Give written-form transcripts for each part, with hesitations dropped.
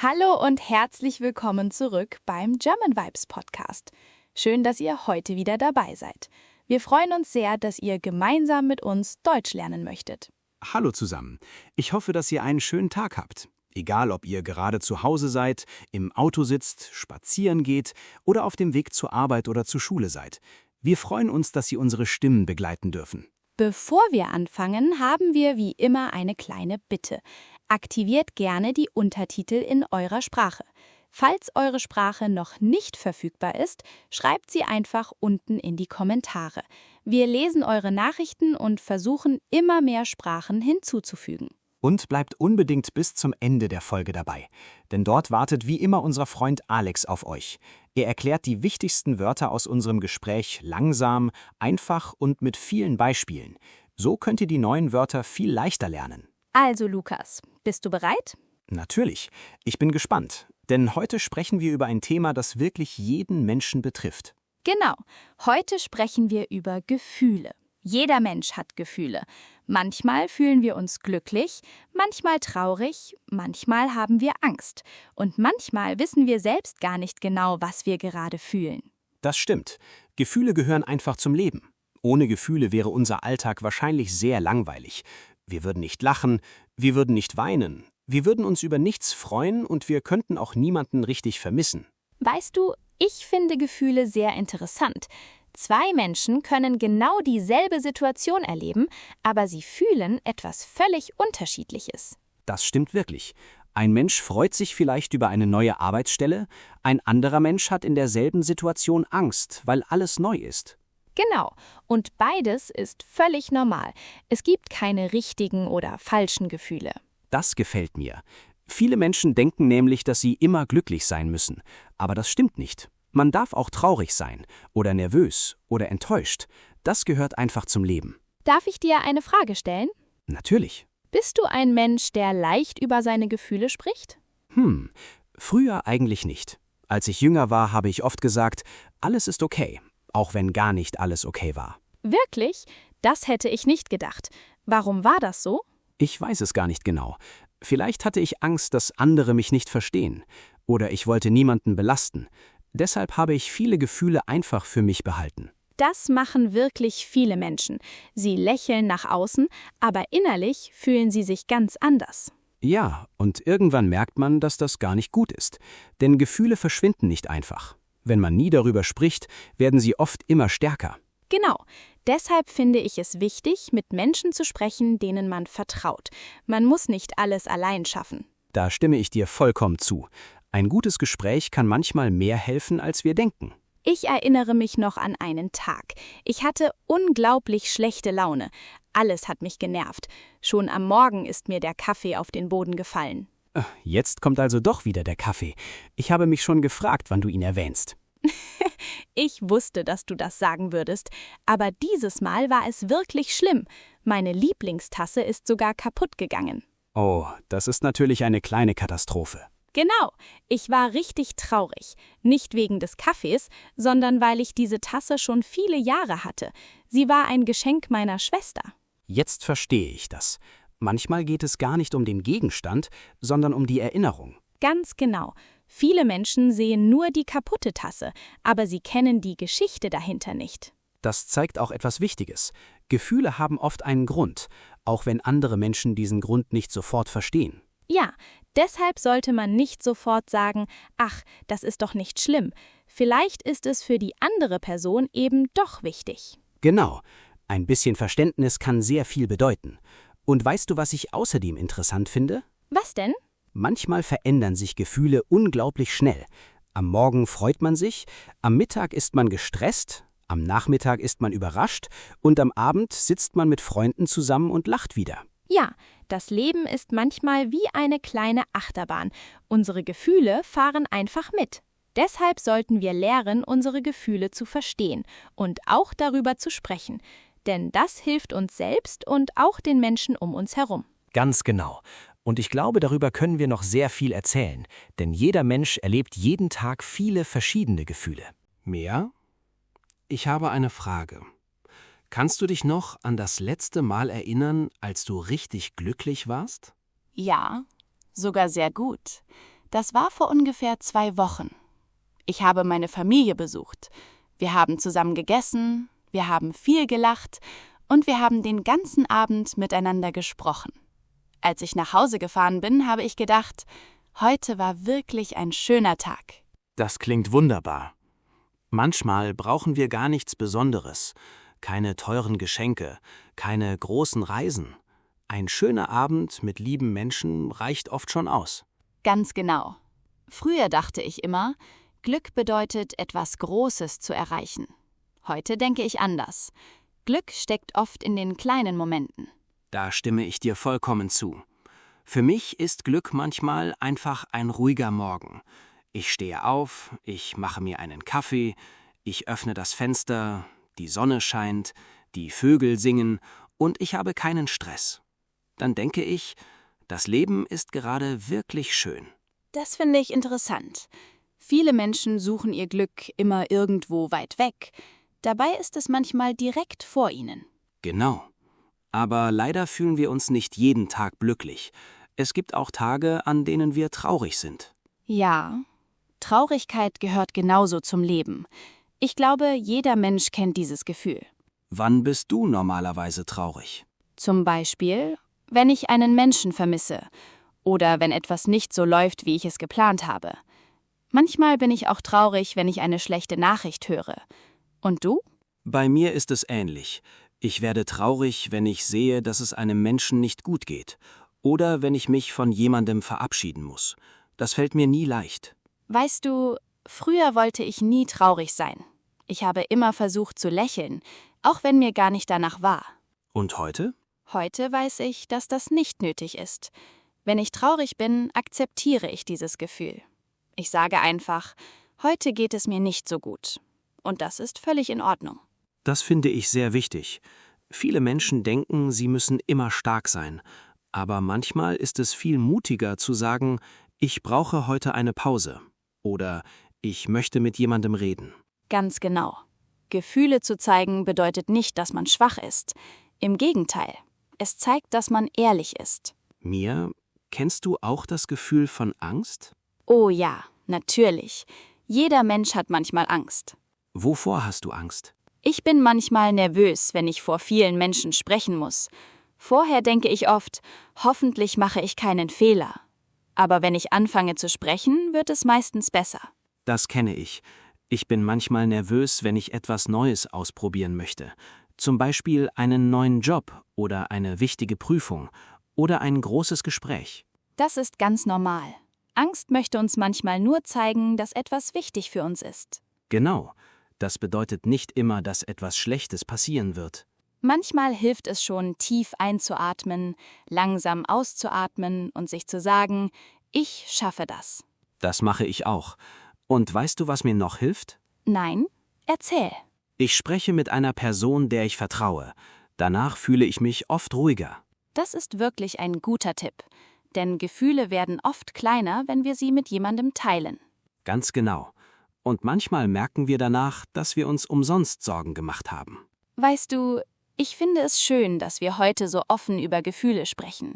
Hallo und herzlich willkommen zurück beim German Vibes Podcast. Schön, dass ihr heute wieder dabei seid. Wir freuen uns sehr, dass ihr gemeinsam mit uns Deutsch lernen möchtet. Hallo zusammen. Ich hoffe, dass ihr einen schönen Tag habt. Egal, ob ihr gerade zu Hause seid, im Auto sitzt, spazieren geht oder auf dem Weg zur Arbeit oder zur Schule seid. Wir freuen uns, dass Sie unsere Stimmen begleiten dürfen. Bevor wir anfangen, haben wir wie immer eine kleine Bitte. Aktiviert gerne die Untertitel in eurer Sprache. Falls eure Sprache noch nicht verfügbar ist, schreibt sie einfach unten in die Kommentare. Wir lesen eure Nachrichten und versuchen, immer mehr Sprachen hinzuzufügen. Und bleibt unbedingt bis zum Ende der Folge dabei. Denn dort wartet wie immer unser Freund Alex auf euch. Er erklärt die wichtigsten Wörter aus unserem Gespräch langsam, einfach und mit vielen Beispielen. So könnt ihr die neuen Wörter viel leichter lernen. Also Lukas, bist du bereit? Natürlich. Ich bin gespannt. Denn heute sprechen wir über ein Thema, das wirklich jeden Menschen betrifft. Genau, heute sprechen wir über Gefühle. Jeder Mensch hat Gefühle. Manchmal fühlen wir uns glücklich, manchmal traurig, manchmal haben wir Angst. Und manchmal wissen wir selbst gar nicht genau, was wir gerade fühlen. Das stimmt. Gefühle gehören einfach zum Leben. Ohne Gefühle wäre unser Alltag wahrscheinlich sehr langweilig. Wir würden nicht lachen, wir würden nicht weinen, wir würden uns über nichts freuen und wir könnten auch niemanden richtig vermissen. Weißt du, ich finde Gefühle sehr interessant. Zwei Menschen können genau dieselbe Situation erleben, aber sie fühlen etwas völlig Unterschiedliches. Das stimmt wirklich. Ein Mensch freut sich vielleicht über eine neue Arbeitsstelle, ein anderer Mensch hat in derselben Situation Angst, weil alles neu ist. Genau, und beides ist völlig normal. Es gibt keine richtigen oder falschen Gefühle. Das gefällt mir. Viele Menschen denken nämlich, dass sie immer glücklich sein müssen. Aber das stimmt nicht. Man darf auch traurig sein oder nervös oder enttäuscht. Das gehört einfach zum Leben. Darf ich dir eine Frage stellen? Natürlich. Bist du ein Mensch, der leicht über seine Gefühle spricht? Früher eigentlich nicht. Als ich jünger war, habe ich oft gesagt, alles ist okay, auch wenn gar nicht alles okay war. Wirklich? Das hätte ich nicht gedacht. Warum war das so? Ich weiß es gar nicht genau. Vielleicht hatte ich Angst, dass andere mich nicht verstehen. Oder ich wollte niemanden belasten. Deshalb habe ich viele Gefühle einfach für mich behalten. Das machen wirklich viele Menschen. Sie lächeln nach außen, aber innerlich fühlen sie sich ganz anders. Ja, und irgendwann merkt man, dass das gar nicht gut ist. Denn Gefühle verschwinden nicht einfach. Wenn man nie darüber spricht, werden sie oft immer stärker. Genau. Deshalb finde ich es wichtig, mit Menschen zu sprechen, denen man vertraut. Man muss nicht alles allein schaffen. Da stimme ich dir vollkommen zu. Ein gutes Gespräch kann manchmal mehr helfen, als wir denken. Ich erinnere mich noch an einen Tag. Ich hatte unglaublich schlechte Laune. Alles hat mich genervt. Schon am Morgen ist mir der Kaffee auf den Boden gefallen. Jetzt kommt also doch wieder der Kaffee. Ich habe mich schon gefragt, wann du ihn erwähnst. Ich wusste, dass du das sagen würdest, aber dieses Mal war es wirklich schlimm. Meine Lieblingstasse ist sogar kaputt gegangen. Oh, das ist natürlich eine kleine Katastrophe. Genau, ich war richtig traurig. Nicht wegen des Kaffees, sondern weil ich diese Tasse schon viele Jahre hatte. Sie war ein Geschenk meiner Schwester. Jetzt verstehe ich das. Manchmal geht es gar nicht um den Gegenstand, sondern um die Erinnerung. Ganz genau. Viele Menschen sehen nur die kaputte Tasse, aber sie kennen die Geschichte dahinter nicht. Das zeigt auch etwas Wichtiges. Gefühle haben oft einen Grund, auch wenn andere Menschen diesen Grund nicht sofort verstehen. Ja, deshalb sollte man nicht sofort sagen, ach, das ist doch nicht schlimm. Vielleicht ist es für die andere Person eben doch wichtig. Genau. Ein bisschen Verständnis kann sehr viel bedeuten. Und weißt du, was ich außerdem interessant finde? Was denn? Manchmal verändern sich Gefühle unglaublich schnell. Am Morgen freut man sich, am Mittag ist man gestresst, am Nachmittag ist man überrascht und am Abend sitzt man mit Freunden zusammen und lacht wieder. Ja, das Leben ist manchmal wie eine kleine Achterbahn. Unsere Gefühle fahren einfach mit. Deshalb sollten wir lernen, unsere Gefühle zu verstehen und auch darüber zu sprechen. Denn das hilft uns selbst und auch den Menschen um uns herum. Ganz genau. Und ich glaube, darüber können wir noch sehr viel erzählen, denn jeder Mensch erlebt jeden Tag viele verschiedene Gefühle. Mehr? Ich habe eine Frage. Kannst du dich noch an das letzte Mal erinnern, als du richtig glücklich warst? Ja, sogar sehr gut. Das war vor ungefähr 2 Wochen. Ich habe meine Familie besucht. Wir haben zusammen gegessen, wir haben viel gelacht und wir haben den ganzen Abend miteinander gesprochen. Als ich nach Hause gefahren bin, habe ich gedacht, heute war wirklich ein schöner Tag. Das klingt wunderbar. Manchmal brauchen wir gar nichts Besonderes, keine teuren Geschenke, keine großen Reisen. Ein schöner Abend mit lieben Menschen reicht oft schon aus. Ganz genau. Früher dachte ich immer, Glück bedeutet, etwas Großes zu erreichen. Heute denke ich anders. Glück steckt oft in den kleinen Momenten. Da stimme ich dir vollkommen zu. Für mich ist Glück manchmal einfach ein ruhiger Morgen. Ich stehe auf, ich mache mir einen Kaffee, ich öffne das Fenster, die Sonne scheint, die Vögel singen und ich habe keinen Stress. Dann denke ich, das Leben ist gerade wirklich schön. Das finde ich interessant. Viele Menschen suchen ihr Glück immer irgendwo weit weg. Dabei ist es manchmal direkt vor ihnen. Genau. Aber leider fühlen wir uns nicht jeden Tag glücklich. Es gibt auch Tage, an denen wir traurig sind. Ja, Traurigkeit gehört genauso zum Leben. Ich glaube, jeder Mensch kennt dieses Gefühl. Wann bist du normalerweise traurig? Zum Beispiel, wenn ich einen Menschen vermisse oder wenn etwas nicht so läuft, wie ich es geplant habe. Manchmal bin ich auch traurig, wenn ich eine schlechte Nachricht höre. Und du? Bei mir ist es ähnlich. Ich werde traurig, wenn ich sehe, dass es einem Menschen nicht gut geht. Oder wenn ich mich von jemandem verabschieden muss. Das fällt mir nie leicht. Weißt du, früher wollte ich nie traurig sein. Ich habe immer versucht zu lächeln, auch wenn mir gar nicht danach war. Und heute? Heute weiß ich, dass das nicht nötig ist. Wenn ich traurig bin, akzeptiere ich dieses Gefühl. Ich sage einfach, heute geht es mir nicht so gut. Und das ist völlig in Ordnung. Das finde ich sehr wichtig. Viele Menschen denken, sie müssen immer stark sein. Aber manchmal ist es viel mutiger zu sagen, ich brauche heute eine Pause. Oder ich möchte mit jemandem reden. Ganz genau. Gefühle zu zeigen bedeutet nicht, dass man schwach ist. Im Gegenteil, es zeigt, dass man ehrlich ist. Mia, kennst du auch das Gefühl von Angst? Oh ja, natürlich. Jeder Mensch hat manchmal Angst. Wovor hast du Angst? Ich bin manchmal nervös, wenn ich vor vielen Menschen sprechen muss. Vorher denke ich oft, hoffentlich mache ich keinen Fehler. Aber wenn ich anfange zu sprechen, wird es meistens besser. Das kenne ich. Ich bin manchmal nervös, wenn ich etwas Neues ausprobieren möchte. Zum Beispiel einen neuen Job oder eine wichtige Prüfung oder ein großes Gespräch. Das ist ganz normal. Angst möchte uns manchmal nur zeigen, dass etwas wichtig für uns ist. Genau. Das bedeutet nicht immer, dass etwas Schlechtes passieren wird. Manchmal hilft es schon, tief einzuatmen, langsam auszuatmen und sich zu sagen, ich schaffe das. Das mache ich auch. Und weißt du, was mir noch hilft? Nein, erzähl. Ich spreche mit einer Person, der ich vertraue. Danach fühle ich mich oft ruhiger. Das ist wirklich ein guter Tipp, denn Gefühle werden oft kleiner, wenn wir sie mit jemandem teilen. Ganz genau. Und manchmal merken wir danach, dass wir uns umsonst Sorgen gemacht haben. Weißt du, ich finde es schön, dass wir heute so offen über Gefühle sprechen.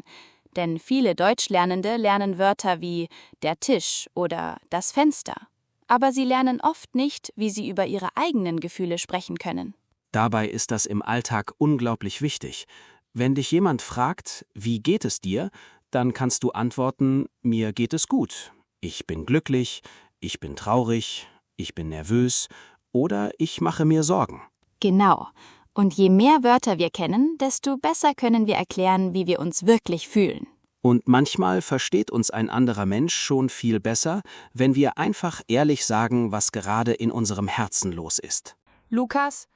Denn viele Deutschlernende lernen Wörter wie der Tisch oder das Fenster. Aber sie lernen oft nicht, wie sie über ihre eigenen Gefühle sprechen können. Dabei ist das im Alltag unglaublich wichtig. Wenn dich jemand fragt, wie geht es dir, dann kannst du antworten, mir geht es gut. Ich bin glücklich, ich bin traurig, ich bin nervös oder ich mache mir Sorgen. Genau. Und je mehr Wörter wir kennen, desto besser können wir erklären, wie wir uns wirklich fühlen. Und manchmal versteht uns ein anderer Mensch schon viel besser, wenn wir einfach ehrlich sagen, was gerade in unserem Herzen los ist. Lukas,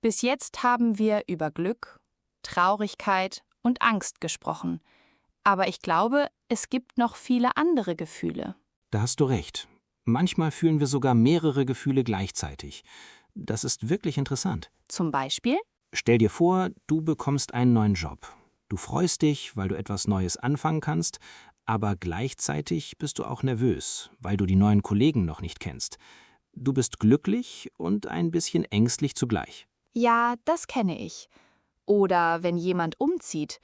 bis jetzt haben wir über Glück, Traurigkeit und Angst gesprochen. Aber ich glaube, es gibt noch viele andere Gefühle. Da hast du recht. Manchmal fühlen wir sogar mehrere Gefühle gleichzeitig. Das ist wirklich interessant. Zum Beispiel? Stell dir vor, du bekommst einen neuen Job. Du freust dich, weil du etwas Neues anfangen kannst, aber gleichzeitig bist du auch nervös, weil du die neuen Kollegen noch nicht kennst. Du bist glücklich und ein bisschen ängstlich zugleich. Ja, das kenne ich. Oder wenn jemand umzieht.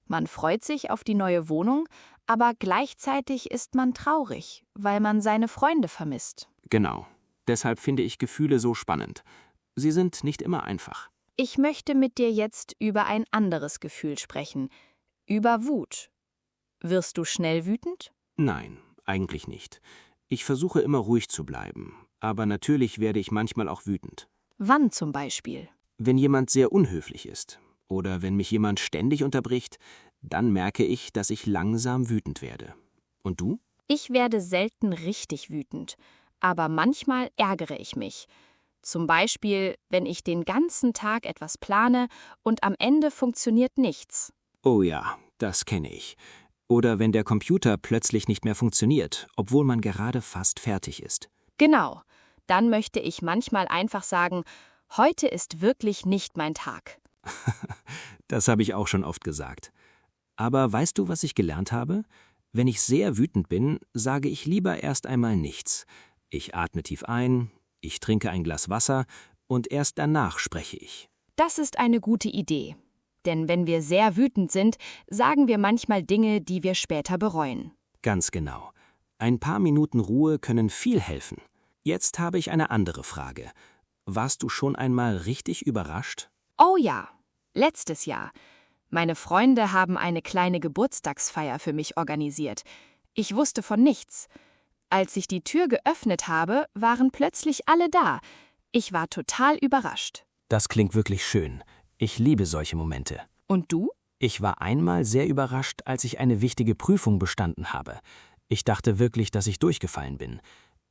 Man freut sich auf die neue Wohnung, aber gleichzeitig ist man traurig, weil man seine Freunde vermisst. Genau. Deshalb finde ich Gefühle so spannend. Sie sind nicht immer einfach. Ich möchte mit dir jetzt über ein anderes Gefühl sprechen, über Wut. Wirst du schnell wütend? Nein, eigentlich nicht. Ich versuche immer ruhig zu bleiben, aber natürlich werde ich manchmal auch wütend. Wann zum Beispiel? Wenn jemand sehr unhöflich ist oder wenn mich jemand ständig unterbricht, dann merke ich, dass ich langsam wütend werde. Und du? Ich werde selten richtig wütend, aber manchmal ärgere ich mich. Zum Beispiel, wenn ich den ganzen Tag etwas plane und am Ende funktioniert nichts. Oh ja, das kenne ich. Oder wenn der Computer plötzlich nicht mehr funktioniert, obwohl man gerade fast fertig ist. Genau, dann möchte ich manchmal einfach sagen, heute ist wirklich nicht mein Tag. Das habe ich auch schon oft gesagt. Aber weißt du, was ich gelernt habe? Wenn ich sehr wütend bin, sage ich lieber erst einmal nichts. Ich atme tief ein, ich trinke ein Glas Wasser und erst danach spreche ich. Das ist eine gute Idee. Denn wenn wir sehr wütend sind, sagen wir manchmal Dinge, die wir später bereuen. Ganz genau. Ein paar Minuten Ruhe können viel helfen. Jetzt habe ich eine andere Frage. Warst du schon einmal richtig überrascht? Oh ja, letztes Jahr. Meine Freunde haben eine kleine Geburtstagsfeier für mich organisiert. Ich wusste von nichts. Als ich die Tür geöffnet habe, waren plötzlich alle da. Ich war total überrascht. Das klingt wirklich schön. Ich liebe solche Momente. Und du? Ich war einmal sehr überrascht, als ich eine wichtige Prüfung bestanden habe. Ich dachte wirklich, dass ich durchgefallen bin.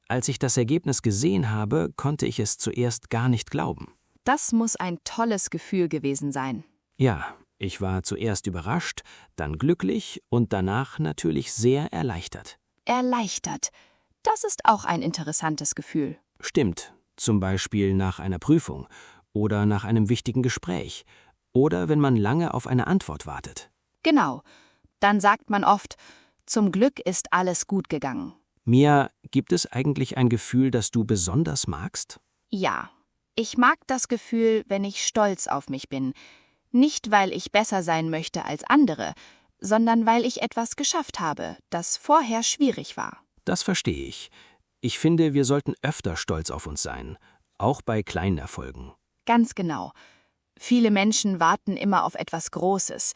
Als ich das Ergebnis gesehen habe, konnte ich es zuerst gar nicht glauben. Das muss ein tolles Gefühl gewesen sein. Ja, ich war zuerst überrascht, dann glücklich und danach natürlich sehr erleichtert. Erleichtert. Das ist auch ein interessantes Gefühl. Stimmt, zum Beispiel nach einer Prüfung oder nach einem wichtigen Gespräch oder wenn man lange auf eine Antwort wartet. Genau. Dann sagt man oft, zum Glück ist alles gut gegangen. Mia, gibt es eigentlich ein Gefühl, das du besonders magst? Ja, ich mag das Gefühl, wenn ich stolz auf mich bin. Nicht, weil ich besser sein möchte als andere, sondern weil ich etwas geschafft habe, das vorher schwierig war. Das verstehe ich. Ich finde, wir sollten öfter stolz auf uns sein, auch bei kleinen Erfolgen. Ganz genau. Viele Menschen warten immer auf etwas Großes.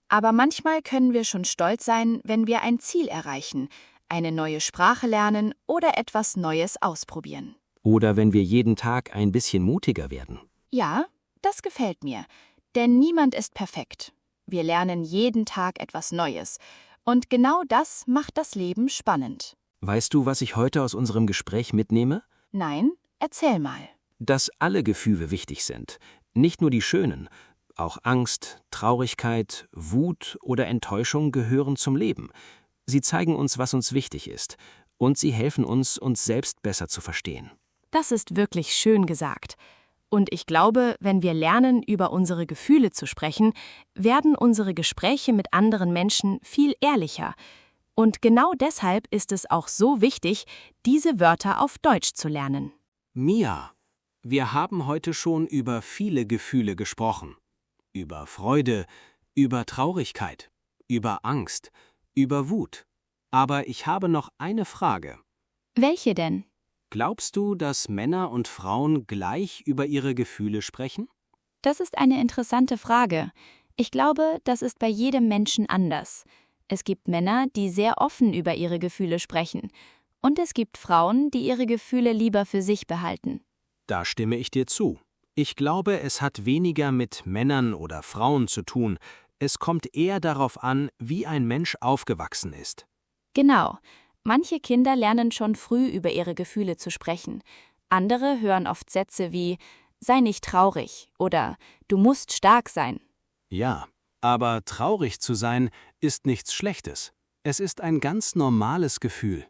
Aber manchmal können wir schon stolz sein, wenn wir ein Ziel erreichen, eine neue Sprache lernen oder etwas Neues ausprobieren. Oder wenn wir jeden Tag ein bisschen mutiger werden. Ja, das gefällt mir. Denn niemand ist perfekt. Wir lernen jeden Tag etwas Neues. Und genau das macht das Leben spannend. Weißt du, was ich heute aus unserem Gespräch mitnehme? Nein, erzähl mal. Dass alle Gefühle wichtig sind, nicht nur die schönen. Auch Angst, Traurigkeit, Wut oder Enttäuschung gehören zum Leben. Sie zeigen uns, was uns wichtig ist, und sie helfen uns, uns selbst besser zu verstehen. Das ist wirklich schön gesagt. Und ich glaube, wenn wir lernen, über unsere Gefühle zu sprechen, werden unsere Gespräche mit anderen Menschen viel ehrlicher. Und genau deshalb ist es auch so wichtig, diese Wörter auf Deutsch zu lernen. Mia, wir haben heute schon über viele Gefühle gesprochen. Über Freude, über Traurigkeit, über Angst, über Wut. Aber ich habe noch eine Frage. Welche denn? Glaubst du, dass Männer und Frauen gleich über ihre Gefühle sprechen? Das ist eine interessante Frage. Ich glaube, das ist bei jedem Menschen anders. Es gibt Männer, die sehr offen über ihre Gefühle sprechen. Und es gibt Frauen, die ihre Gefühle lieber für sich behalten. Da stimme ich dir zu. Ich glaube, es hat weniger mit Männern oder Frauen zu tun. Es kommt eher darauf an, wie ein Mensch aufgewachsen ist. Genau. Manche Kinder lernen schon früh über ihre Gefühle zu sprechen. Andere hören oft Sätze wie „Sei nicht traurig" oder „Du musst stark sein". Ja, aber traurig zu sein ist nichts Schlechtes. Es ist ein ganz normales Gefühl.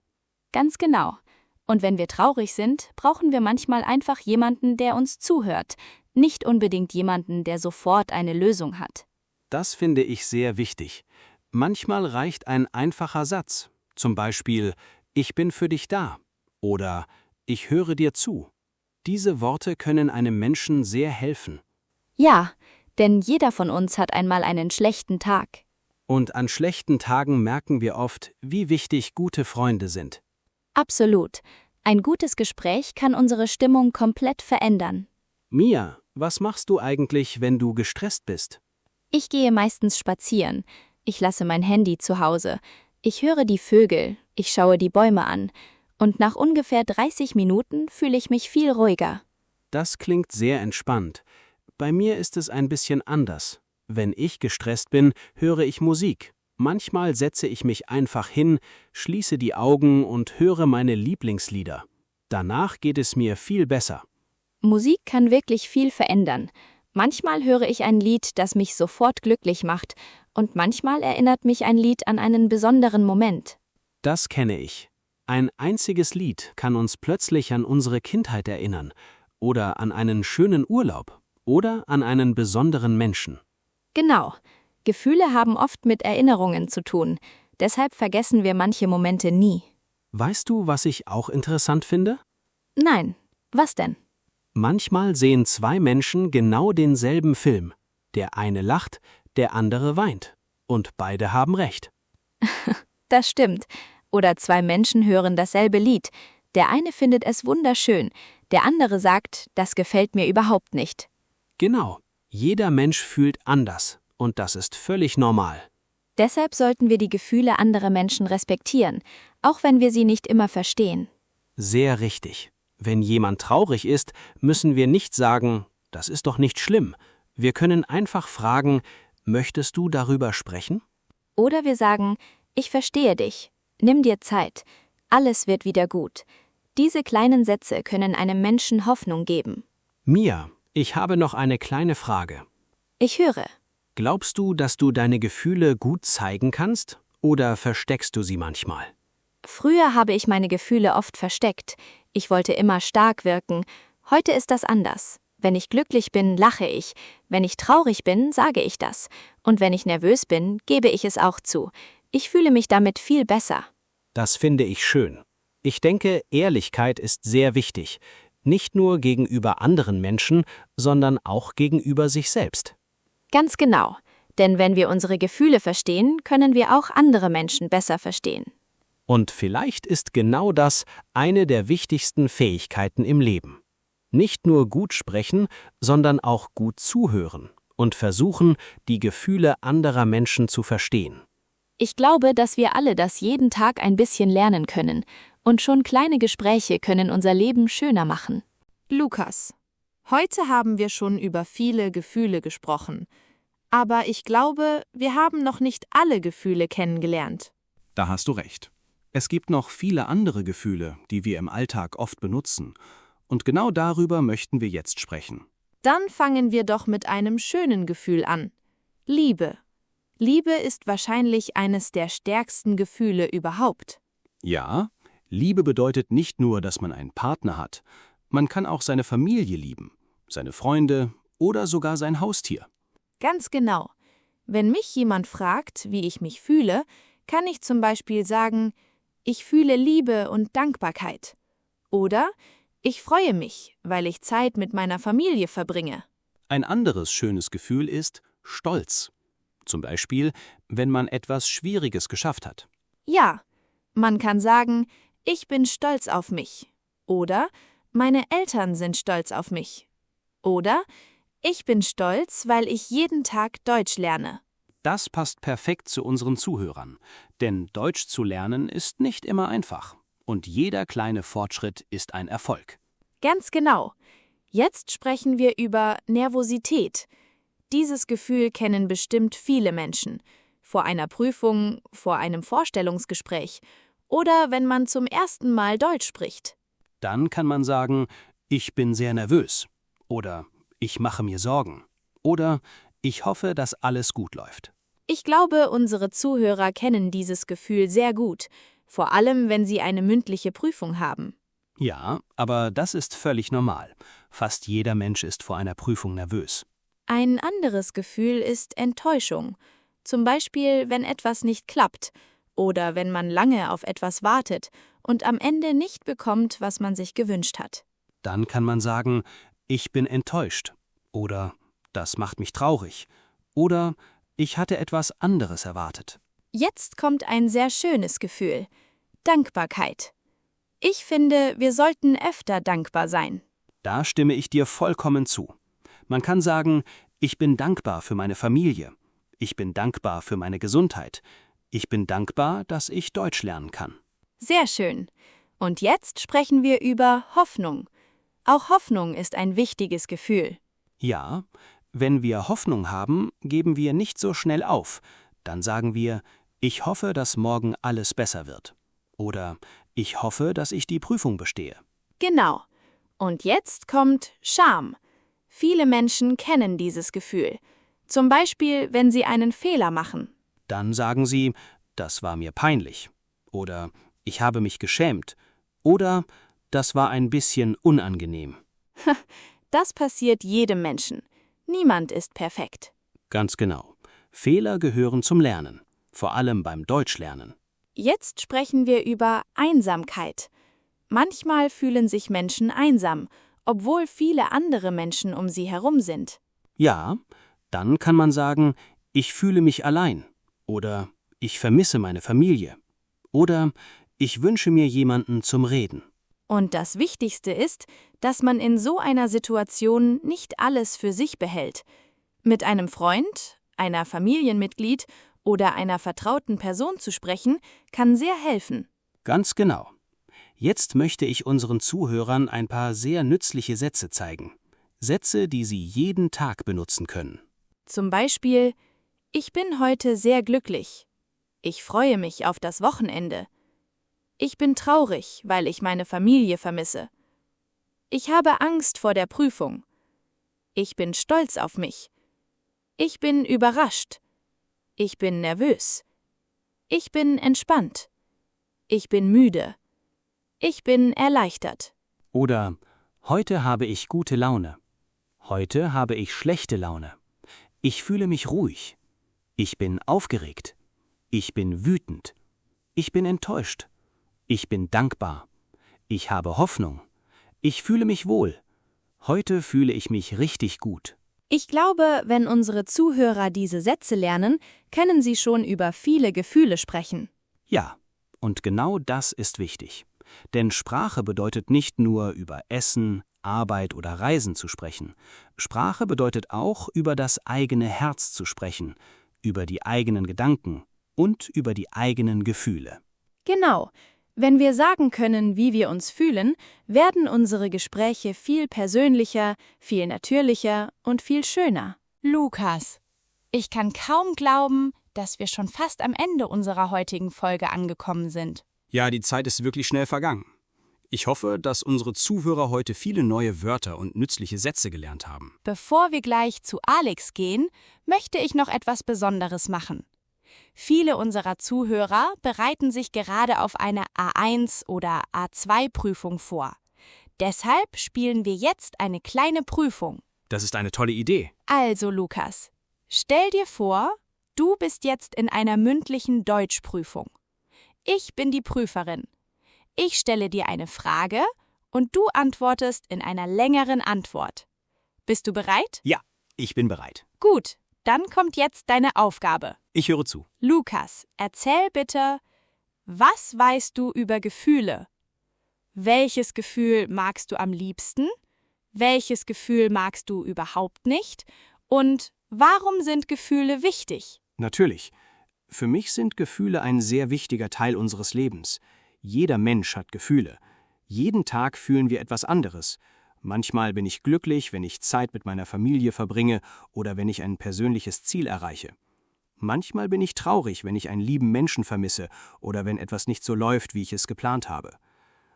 Ganz genau. Und wenn wir traurig sind, brauchen wir manchmal einfach jemanden, der uns zuhört, nicht unbedingt jemanden, der sofort eine Lösung hat. Das finde ich sehr wichtig. Manchmal reicht ein einfacher Satz, zum Beispiel „Ich bin für dich da" oder „Ich höre dir zu". Diese Worte können einem Menschen sehr helfen. Ja, denn jeder von uns hat einmal einen schlechten Tag. Und an schlechten Tagen merken wir oft, wie wichtig gute Freunde sind. Absolut. Ein gutes Gespräch kann unsere Stimmung komplett verändern. Mia, was machst du eigentlich, wenn du gestresst bist? Ich gehe meistens spazieren. Ich lasse mein Handy zu Hause. Ich höre die Vögel. Ich schaue die Bäume an. Und nach ungefähr 30 Minuten fühle ich mich viel ruhiger. Das klingt sehr entspannt. Bei mir ist es ein bisschen anders. Wenn ich gestresst bin, höre ich Musik. Manchmal setze ich mich einfach hin, schließe die Augen und höre meine Lieblingslieder. Danach geht es mir viel besser. Musik kann wirklich viel verändern. Manchmal höre ich ein Lied, das mich sofort glücklich macht, und manchmal erinnert mich ein Lied an einen besonderen Moment. Das kenne ich. Ein einziges Lied kann uns plötzlich an unsere Kindheit erinnern oder an einen schönen Urlaub oder an einen besonderen Menschen. Genau. Gefühle haben oft mit Erinnerungen zu tun. Deshalb vergessen wir manche Momente nie. Weißt du, was ich auch interessant finde? Nein. Was denn? Manchmal sehen zwei Menschen genau denselben Film. Der eine lacht, der andere weint. Und beide haben recht. Das stimmt. Oder zwei Menschen hören dasselbe Lied. Der eine findet es wunderschön, der andere sagt, das gefällt mir überhaupt nicht. Genau. Jeder Mensch fühlt anders. Und das ist völlig normal. Deshalb sollten wir die Gefühle anderer Menschen respektieren, auch wenn wir sie nicht immer verstehen. Sehr richtig. Wenn jemand traurig ist, müssen wir nicht sagen, das ist doch nicht schlimm. Wir können einfach fragen, möchtest du darüber sprechen? Oder wir sagen, ich verstehe dich, nimm dir Zeit, alles wird wieder gut. Diese kleinen Sätze können einem Menschen Hoffnung geben. Mia, ich habe noch eine kleine Frage. Ich höre. Glaubst du, dass du deine Gefühle gut zeigen kannst oder versteckst du sie manchmal? Früher habe ich meine Gefühle oft versteckt. Ich wollte immer stark wirken. Heute ist das anders. Wenn ich glücklich bin, lache ich. Wenn ich traurig bin, sage ich das. Und wenn ich nervös bin, gebe ich es auch zu. Ich fühle mich damit viel besser. Das finde ich schön. Ich denke, Ehrlichkeit ist sehr wichtig. Nicht nur gegenüber anderen Menschen, sondern auch gegenüber sich selbst. Ganz genau. Denn wenn wir unsere Gefühle verstehen, können wir auch andere Menschen besser verstehen. Und vielleicht ist genau das eine der wichtigsten Fähigkeiten im Leben. Nicht nur gut sprechen, sondern auch gut zuhören und versuchen, die Gefühle anderer Menschen zu verstehen. Ich glaube, dass wir alle das jeden Tag ein bisschen lernen können. Und schon kleine Gespräche können unser Leben schöner machen. Lukas, heute haben wir schon über viele Gefühle gesprochen. Aber ich glaube, wir haben noch nicht alle Gefühle kennengelernt. Da hast du recht. Es gibt noch viele andere Gefühle, die wir im Alltag oft benutzen. Und genau darüber möchten wir jetzt sprechen. Dann fangen wir doch mit einem schönen Gefühl an. Liebe. Liebe ist wahrscheinlich eines der stärksten Gefühle überhaupt. Ja, Liebe bedeutet nicht nur, dass man einen Partner hat. Man kann auch seine Familie lieben, seine Freunde oder sogar sein Haustier. Ganz genau. Wenn mich jemand fragt, wie ich mich fühle, kann ich zum Beispiel sagen, ich fühle Liebe und Dankbarkeit. Oder ich freue mich, weil ich Zeit mit meiner Familie verbringe. Ein anderes schönes Gefühl ist Stolz. Zum Beispiel, wenn man etwas Schwieriges geschafft hat. Ja, man kann sagen, ich bin stolz auf mich. Oder meine Eltern sind stolz auf mich. Oder ich bin stolz, weil ich jeden Tag Deutsch lerne. Das passt perfekt zu unseren Zuhörern, denn Deutsch zu lernen ist nicht immer einfach. Und jeder kleine Fortschritt ist ein Erfolg. Ganz genau. Jetzt sprechen wir über Nervosität. Dieses Gefühl kennen bestimmt viele Menschen. Vor einer Prüfung, vor einem Vorstellungsgespräch oder wenn man zum ersten Mal Deutsch spricht. Dann kann man sagen, ich bin sehr nervös. Oder ich mache mir Sorgen. Oder ich hoffe, dass alles gut läuft. Ich glaube, unsere Zuhörer kennen dieses Gefühl sehr gut, vor allem wenn sie eine mündliche Prüfung haben. Ja, aber das ist völlig normal. Fast jeder Mensch ist vor einer Prüfung nervös. Ein anderes Gefühl ist Enttäuschung. Zum Beispiel, wenn etwas nicht klappt oder wenn man lange auf etwas wartet und am Ende nicht bekommt, was man sich gewünscht hat. Dann kann man sagen, ich bin enttäuscht. Oder das macht mich traurig. Oder ich hatte etwas anderes erwartet. Jetzt kommt ein sehr schönes Gefühl. Dankbarkeit. Ich finde, wir sollten öfter dankbar sein. Da stimme ich dir vollkommen zu. Man kann sagen, ich bin dankbar für meine Familie. Ich bin dankbar für meine Gesundheit. Ich bin dankbar, dass ich Deutsch lernen kann. Sehr schön. Und jetzt sprechen wir über Hoffnung. Auch Hoffnung ist ein wichtiges Gefühl. Ja, wenn wir Hoffnung haben, geben wir nicht so schnell auf. Dann sagen wir, ich hoffe, dass morgen alles besser wird. Oder ich hoffe, dass ich die Prüfung bestehe. Genau. Und jetzt kommt Scham. Viele Menschen kennen dieses Gefühl. Zum Beispiel, wenn sie einen Fehler machen. Dann sagen sie, das war mir peinlich. Oder ich habe mich geschämt. Oder das war ein bisschen unangenehm. Das passiert jedem Menschen. Niemand ist perfekt. Ganz genau. Fehler gehören zum Lernen. Vor allem beim Deutschlernen. Jetzt sprechen wir über Einsamkeit. Manchmal fühlen sich Menschen einsam, obwohl viele andere Menschen um sie herum sind. Ja, dann kann man sagen, ich fühle mich allein. Oder ich vermisse meine Familie. Oder ich wünsche mir jemanden zum Reden. Und das Wichtigste ist, dass man in so einer Situation nicht alles für sich behält. Mit einem Freund, einer Familienmitglied oder einer vertrauten Person zu sprechen, kann sehr helfen. Ganz genau. Jetzt möchte ich unseren Zuhörern ein paar sehr nützliche Sätze zeigen. Sätze, die sie jeden Tag benutzen können. Zum Beispiel: Ich bin heute sehr glücklich. Ich freue mich auf das Wochenende. Ich bin traurig, weil ich meine Familie vermisse. Ich habe Angst vor der Prüfung. Ich bin stolz auf mich. Ich bin überrascht. Ich bin nervös. Ich bin entspannt. Ich bin müde. Ich bin erleichtert. Oder heute habe ich gute Laune. Heute habe ich schlechte Laune. Ich fühle mich ruhig. Ich bin aufgeregt. Ich bin wütend. Ich bin enttäuscht. Ich bin dankbar. Ich habe Hoffnung. Ich fühle mich wohl. Heute fühle ich mich richtig gut. Ich glaube, wenn unsere Zuhörer diese Sätze lernen, können sie schon über viele Gefühle sprechen. Ja, und genau das ist wichtig. Denn Sprache bedeutet nicht nur über Essen, Arbeit oder Reisen zu sprechen. Sprache bedeutet auch, über das eigene Herz zu sprechen, über die eigenen Gedanken und über die eigenen Gefühle. Genau. Wenn wir sagen können, wie wir uns fühlen, werden unsere Gespräche viel persönlicher, viel natürlicher und viel schöner. Lukas, ich kann kaum glauben, dass wir schon fast am Ende unserer heutigen Folge angekommen sind. Ja, die Zeit ist wirklich schnell vergangen. Ich hoffe, dass unsere Zuhörer heute viele neue Wörter und nützliche Sätze gelernt haben. Bevor wir gleich zu Alex gehen, möchte ich noch etwas Besonderes machen. Viele unserer Zuhörer bereiten sich gerade auf eine A1 oder A2-Prüfung vor. Deshalb spielen wir jetzt eine kleine Prüfung. Das ist eine tolle Idee. Also, Lukas, stell dir vor, du bist jetzt in einer mündlichen Deutschprüfung. Ich bin die Prüferin. Ich stelle dir eine Frage und du antwortest in einer längeren Antwort. Bist du bereit? Ja, ich bin bereit. Gut, dann kommt jetzt deine Aufgabe. Ich höre zu. Lukas, erzähl bitte, was weißt du über Gefühle? Welches Gefühl magst du am liebsten? Welches Gefühl magst du überhaupt nicht? Und warum sind Gefühle wichtig? Natürlich. Für mich sind Gefühle ein sehr wichtiger Teil unseres Lebens. Jeder Mensch hat Gefühle. Jeden Tag fühlen wir etwas anderes. Manchmal bin ich glücklich, wenn ich Zeit mit meiner Familie verbringe oder wenn ich ein persönliches Ziel erreiche. Manchmal bin ich traurig, wenn ich einen lieben Menschen vermisse oder wenn etwas nicht so läuft, wie ich es geplant habe.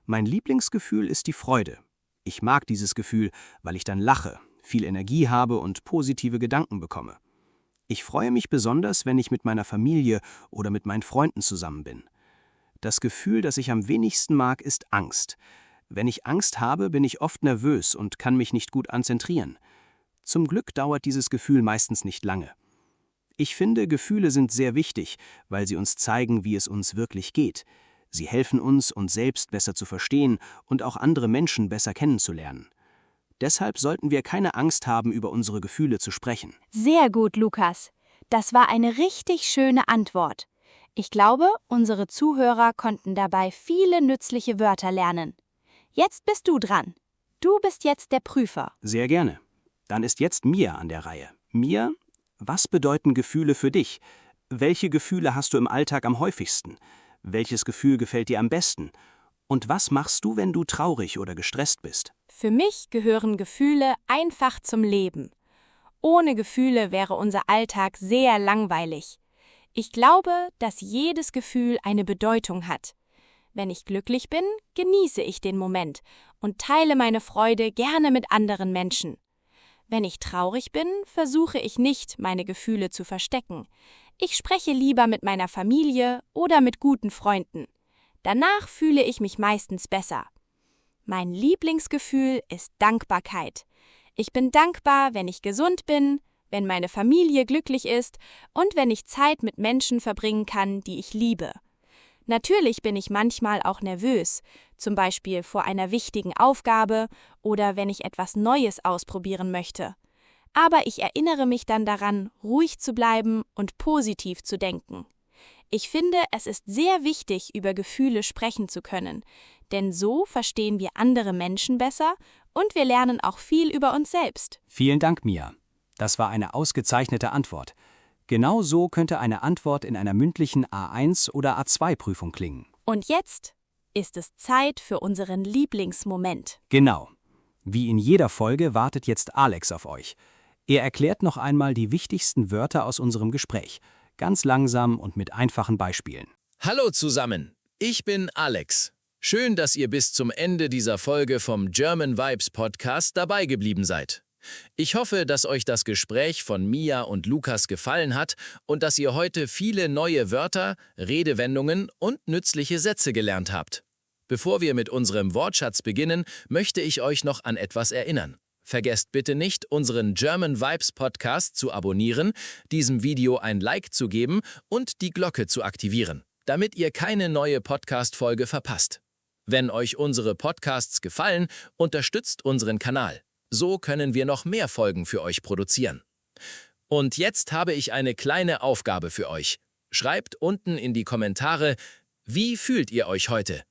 Mein Lieblingsgefühl ist die Freude. Ich mag dieses Gefühl, weil ich dann lache, viel Energie habe und positive Gedanken bekomme. Ich freue mich besonders, wenn ich mit meiner Familie oder mit meinen Freunden zusammen bin. Das Gefühl, das ich am wenigsten mag, ist Angst. Wenn ich Angst habe, bin ich oft nervös und kann mich nicht gut konzentrieren. Zum Glück dauert dieses Gefühl meistens nicht lange. Ich finde, Gefühle sind sehr wichtig, weil sie uns zeigen, wie es uns wirklich geht. Sie helfen uns, uns selbst besser zu verstehen und auch andere Menschen besser kennenzulernen. Deshalb sollten wir keine Angst haben, über unsere Gefühle zu sprechen. Sehr gut, Lukas. Das war eine richtig schöne Antwort. Ich glaube, unsere Zuhörer konnten dabei viele nützliche Wörter lernen. Jetzt bist du dran. Du bist jetzt der Prüfer. Sehr gerne. Dann ist jetzt Mia an der Reihe. Mia, was bedeuten Gefühle für dich? Welche Gefühle hast du im Alltag am häufigsten? Welches Gefühl gefällt dir am besten? Und was machst du, wenn du traurig oder gestresst bist? Für mich gehören Gefühle einfach zum Leben. Ohne Gefühle wäre unser Alltag sehr langweilig. Ich glaube, dass jedes Gefühl eine Bedeutung hat. Wenn ich glücklich bin, genieße ich den Moment und teile meine Freude gerne mit anderen Menschen. Wenn ich traurig bin, versuche ich nicht, meine Gefühle zu verstecken. Ich spreche lieber mit meiner Familie oder mit guten Freunden. Danach fühle ich mich meistens besser. Mein Lieblingsgefühl ist Dankbarkeit. Ich bin dankbar, wenn ich gesund bin, wenn meine Familie glücklich ist und wenn ich Zeit mit Menschen verbringen kann, die ich liebe. Natürlich bin ich manchmal auch nervös, zum Beispiel vor einer wichtigen Aufgabe oder wenn ich etwas Neues ausprobieren möchte. Aber ich erinnere mich dann daran, ruhig zu bleiben und positiv zu denken. Ich finde, es ist sehr wichtig, über Gefühle sprechen zu können, denn so verstehen wir andere Menschen besser und wir lernen auch viel über uns selbst. Vielen Dank, Mia. Das war eine ausgezeichnete Antwort. Genau so könnte eine Antwort in einer mündlichen A1 oder A2-Prüfung klingen. Und jetzt ist es Zeit für unseren Lieblingsmoment. Genau. Wie in jeder Folge wartet jetzt Alex auf euch. Er erklärt noch einmal die wichtigsten Wörter aus unserem Gespräch. Ganz langsam und mit einfachen Beispielen. Hallo zusammen, ich bin Alex. Schön, dass ihr bis zum Ende dieser Folge vom German Vibes Podcast dabei geblieben seid. Ich hoffe, dass euch das Gespräch von Mia und Lukas gefallen hat und dass ihr heute viele neue Wörter, Redewendungen und nützliche Sätze gelernt habt. Bevor wir mit unserem Wortschatz beginnen, möchte ich euch noch an etwas erinnern. Vergesst bitte nicht, unseren German Vibes Podcast zu abonnieren, diesem Video ein Like zu geben und die Glocke zu aktivieren, damit ihr keine neue Podcast-Folge verpasst. Wenn euch unsere Podcasts gefallen, unterstützt unseren Kanal. So können wir noch mehr Folgen für euch produzieren. Und jetzt habe ich eine kleine Aufgabe für euch. Schreibt unten in die Kommentare, wie fühlt ihr euch heute?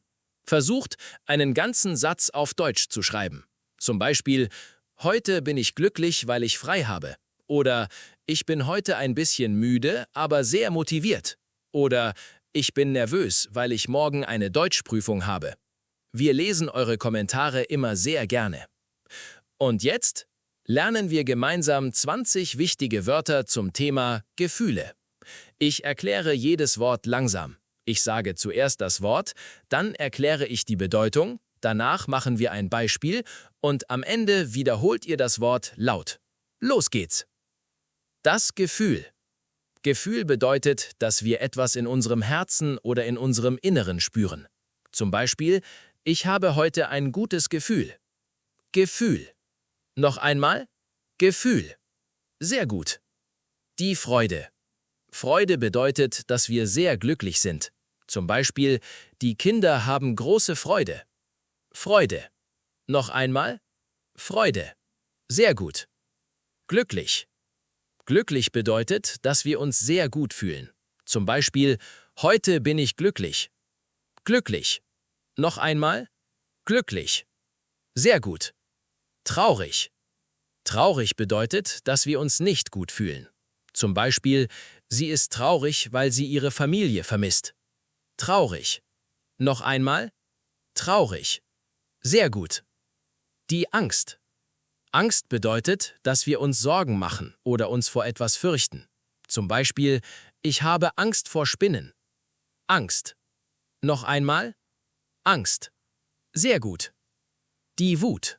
Versucht, einen ganzen Satz auf Deutsch zu schreiben. Zum Beispiel: Heute bin ich glücklich, weil ich frei habe. Oder ich bin heute ein bisschen müde, aber sehr motiviert. Oder ich bin nervös, weil ich morgen eine Deutschprüfung habe. Wir lesen eure Kommentare immer sehr gerne. Und jetzt lernen wir gemeinsam 20 wichtige Wörter zum Thema Gefühle. Ich erkläre jedes Wort langsam. Ich sage zuerst das Wort, dann erkläre ich die Bedeutung, danach machen wir ein Beispiel und am Ende wiederholt ihr das Wort laut. Los geht's! Das Gefühl. Gefühl bedeutet, dass wir etwas in unserem Herzen oder in unserem Inneren spüren. Zum Beispiel: Ich habe heute ein gutes Gefühl. Gefühl. Noch einmal: Gefühl. Sehr gut. Die Freude. Freude bedeutet, dass wir sehr glücklich sind. Zum Beispiel: Die Kinder haben große Freude. Freude. Noch einmal: Freude. Sehr gut. Glücklich. Glücklich bedeutet, dass wir uns sehr gut fühlen. Zum Beispiel: Heute bin ich glücklich. Glücklich. Noch einmal: Glücklich. Sehr gut. Traurig. Traurig bedeutet, dass wir uns nicht gut fühlen. Zum Beispiel: Sie ist traurig, weil sie ihre Familie vermisst. Traurig. Noch einmal: Traurig. Sehr gut. Die Angst. Angst bedeutet, dass wir uns Sorgen machen oder uns vor etwas fürchten. Zum Beispiel: Ich habe Angst vor Spinnen. Angst. Noch einmal: Angst. Sehr gut. Die Wut.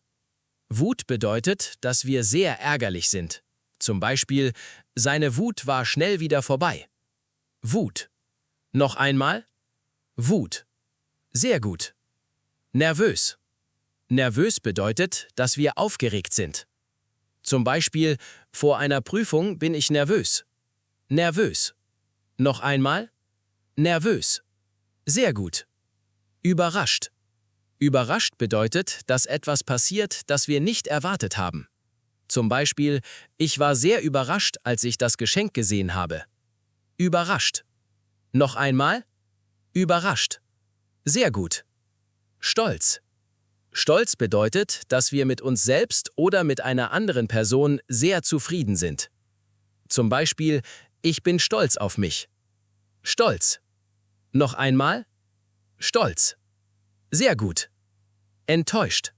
Wut bedeutet, dass wir sehr ärgerlich sind. Zum Beispiel: Seine Wut war schnell wieder vorbei. Wut. Noch einmal: Wut. Sehr gut. Nervös. Nervös bedeutet, dass wir aufgeregt sind. Zum Beispiel: Vor einer Prüfung bin ich nervös. Nervös. Noch einmal: nervös. Sehr gut. Überrascht. Überrascht bedeutet, dass etwas passiert, das wir nicht erwartet haben. Zum Beispiel, ich war sehr überrascht, als ich das Geschenk gesehen habe. Überrascht. Noch einmal. Überrascht. Sehr gut. Stolz. Stolz bedeutet, dass wir mit uns selbst oder mit einer anderen Person sehr zufrieden sind. Zum Beispiel, ich bin stolz auf mich. Stolz. Noch einmal. Stolz. Sehr gut. Enttäuscht.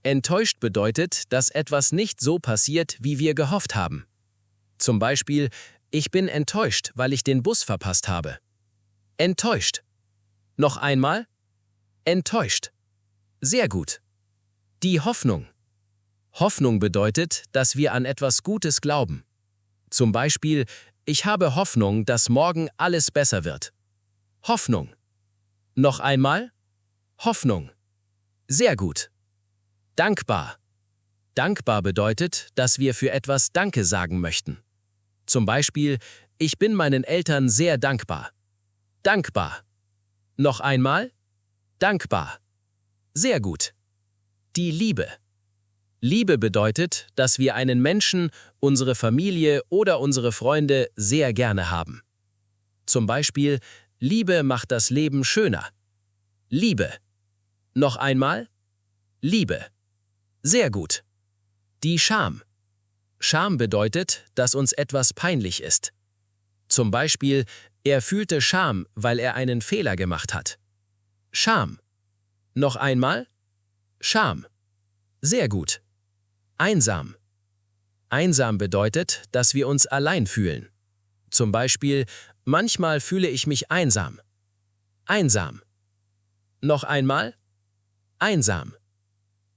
Enttäuscht bedeutet, dass etwas nicht so passiert, wie wir gehofft haben. Zum Beispiel, ich bin enttäuscht, weil ich den Bus verpasst habe. Enttäuscht. Noch einmal. Enttäuscht. Sehr gut. Die Hoffnung. Hoffnung bedeutet, dass wir an etwas Gutes glauben. Zum Beispiel, ich habe Hoffnung, dass morgen alles besser wird. Hoffnung. Noch einmal. Hoffnung. Sehr gut. Dankbar. Dankbar bedeutet, dass wir für etwas Danke sagen möchten. Zum Beispiel, ich bin meinen Eltern sehr dankbar. Dankbar. Noch einmal. Dankbar. Sehr gut. Die Liebe. Liebe bedeutet, dass wir einen Menschen, unsere Familie oder unsere Freunde sehr gerne haben. Zum Beispiel, Liebe macht das Leben schöner. Liebe. Noch einmal. Liebe. Sehr gut. Die Scham. Scham bedeutet, dass uns etwas peinlich ist. Zum Beispiel, er fühlte Scham, weil er einen Fehler gemacht hat. Scham. Noch einmal. Scham. Sehr gut. Einsam. Einsam bedeutet, dass wir uns allein fühlen. Zum Beispiel, manchmal fühle ich mich einsam. Einsam. Noch einmal. Einsam.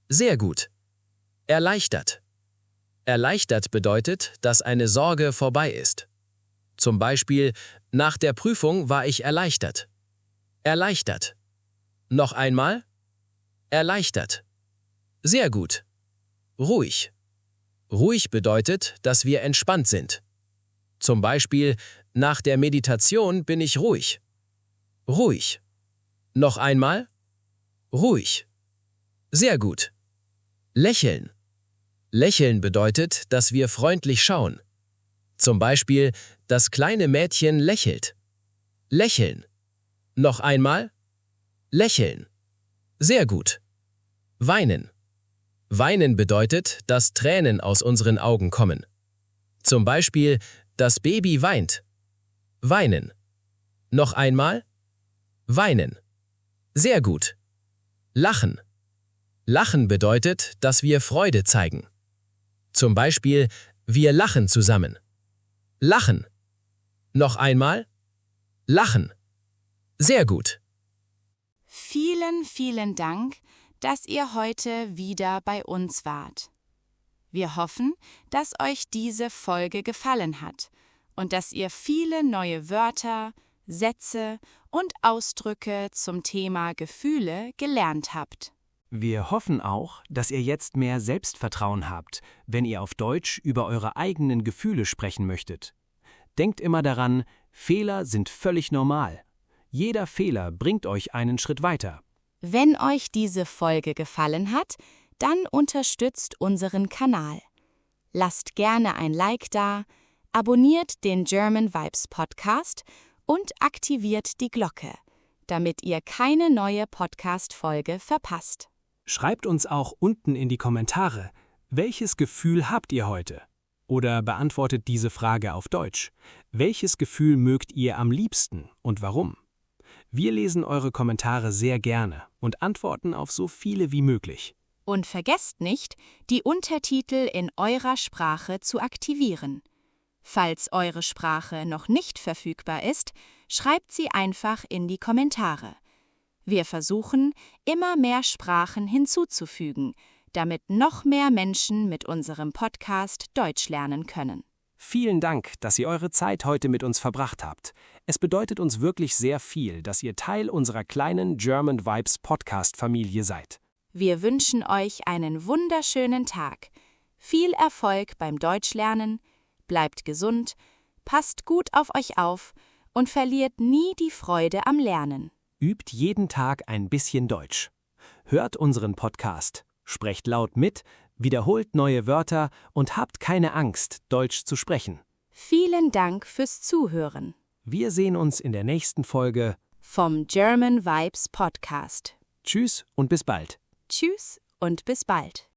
Sehr gut. Erleichtert. Erleichtert bedeutet, dass eine Sorge vorbei ist. Zum Beispiel, nach der Prüfung war ich erleichtert. Erleichtert. Noch einmal. Erleichtert. Sehr gut. Ruhig. Ruhig bedeutet, dass wir entspannt sind. Zum Beispiel, nach der Meditation bin ich ruhig. Ruhig. Noch einmal. Ruhig. Sehr gut. Lächeln. Lächeln bedeutet, dass wir freundlich schauen. Zum Beispiel, das kleine Mädchen lächelt. Lächeln. Noch einmal. Lächeln. Sehr gut. Weinen. Weinen bedeutet, dass Tränen aus unseren Augen kommen. Zum Beispiel, das Baby weint. Weinen. Noch einmal. Weinen. Sehr gut. Lachen. Lachen bedeutet, dass wir Freude zeigen. Zum Beispiel, wir lachen zusammen. Lachen. Noch einmal. Lachen. Sehr gut. Vielen, vielen Dank, dass ihr heute wieder bei uns wart. Wir hoffen, dass euch diese Folge gefallen hat und dass ihr viele neue Wörter, Sätze und Ausdrücke zum Thema Gefühle gelernt habt. Wir hoffen auch, dass ihr jetzt mehr Selbstvertrauen habt, wenn ihr auf Deutsch über eure eigenen Gefühle sprechen möchtet. Denkt immer daran, Fehler sind völlig normal. Jeder Fehler bringt euch einen Schritt weiter. Wenn euch diese Folge gefallen hat, dann unterstützt unseren Kanal. Lasst gerne ein Like da, abonniert den German Vibes Podcast und aktiviert die Glocke, damit ihr keine neue Podcast-Folge verpasst. Schreibt uns auch unten in die Kommentare, welches Gefühl habt ihr heute? Oder beantwortet diese Frage auf Deutsch. Welches Gefühl mögt ihr am liebsten und warum? Wir lesen eure Kommentare sehr gerne und antworten auf so viele wie möglich. Und vergesst nicht, die Untertitel in eurer Sprache zu aktivieren. Falls eure Sprache noch nicht verfügbar ist, schreibt sie einfach in die Kommentare. Wir versuchen, immer mehr Sprachen hinzuzufügen, damit noch mehr Menschen mit unserem Podcast Deutsch lernen können. Vielen Dank, dass ihr eure Zeit heute mit uns verbracht habt. Es bedeutet uns wirklich sehr viel, dass ihr Teil unserer kleinen German Vibes Podcast-Familie seid. Wir wünschen euch einen wunderschönen Tag. Viel Erfolg beim Deutschlernen, bleibt gesund, passt gut auf euch auf und verliert nie die Freude am Lernen. Übt jeden Tag ein bisschen Deutsch. Hört unseren Podcast, sprecht laut mit, Wiederholt neue Wörter und habt keine Angst, Deutsch zu sprechen. Vielen Dank fürs Zuhören Wir sehen uns in der nächsten Folge. vom German Vibes Podcast. Tschüss und bis bald. Tschüss und bis bald.